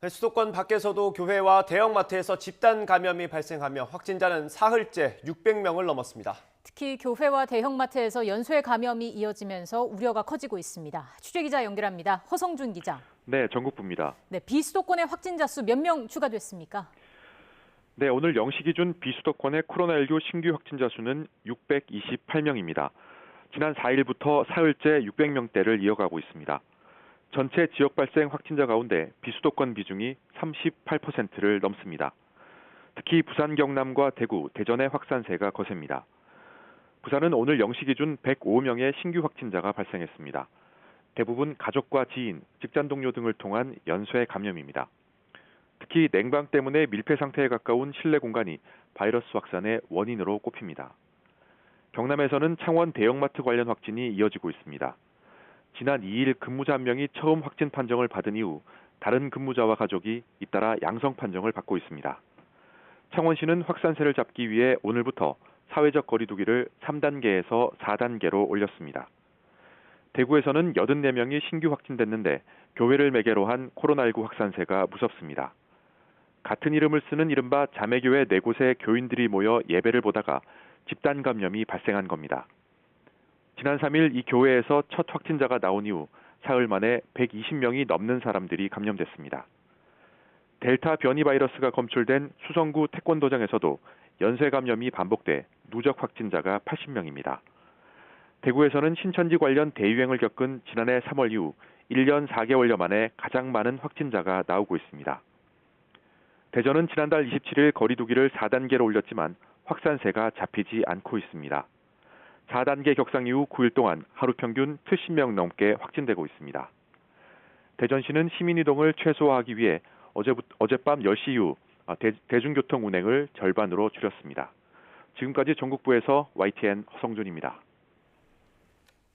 수도권 밖에서도 교회와 대형마트에서 집단 감염이 발생하며 확진자는 사흘째 600명을 넘었습니다. 특히 교회와 대형마트에서 연쇄 감염이 이어지면서 우려가 커지고 있습니다. 취재기자 연결합니다. 허성준 기자. 네, 전국부입니다. 네, 비수도권의 확진자 수 몇 명 추가됐습니까? 네, 오늘 0시 기준 비수도권의 코로나19 신규 확진자 수는 628명입니다. 지난 4일부터 사흘째 600명대를 이어가고 있습니다. 전체 지역 발생 확진자 가운데 비수도권 비중이 38%를 넘습니다. 특히 부산, 경남과 대구, 대전의 확산세가 거셉니다. 부산은 오늘 0시 기준 105명의 신규 확진자가 발생했습니다. 대부분 가족과 지인, 직장 동료 등을 통한 연쇄 감염입니다. 특히 냉방 때문에 밀폐 상태에 가까운 실내 공간이 바이러스 확산의 원인으로 꼽힙니다. 경남에서는 창원 대형마트 관련 확진이 이어지고 있습니다. 지난 2일 근무자 한 명이 처음 확진 판정을 받은 이후 다른 근무자와 가족이 잇따라 양성 판정을 받고 있습니다. 창원시는 확산세를 잡기 위해 오늘부터 사회적 거리 두기를 3단계에서 4단계로 올렸습니다. 대구에서는 84명이 신규 확진됐는데 교회를 매개로 한 코로나19 확산세가 무섭습니다. 같은 이름을 쓰는 이른바 자매교회 4곳의 교인들이 모여 예배를 보다가 집단 감염이 발생한 겁니다. 지난 3일 이 교회에서 첫 확진자가 나온 이후 사흘 만에 120명이 넘는 사람들이 감염됐습니다. 델타 변이 바이러스가 검출된 수성구 태권도장에서도 연쇄 감염이 반복돼 누적 확진자가 80명입니다. 대구에서는 신천지 관련 대유행을 겪은 지난해 3월 이후 1년 4개월여 만에 가장 많은 확진자가 나오고 있습니다. 대전은 지난달 27일 거리 두기를 4단계로 올렸지만 확산세가 잡히지 않고 있습니다. 4단계 격상 이후 9일 동안 하루 평균 70명 넘게 확진되고 있습니다. 대전시는 시민이동을 최소화하기 위해 어젯밤 10시 이후 대중교통 운행을 절반으로 줄였습니다. 지금까지 전국부에서 YTN 허성준입니다.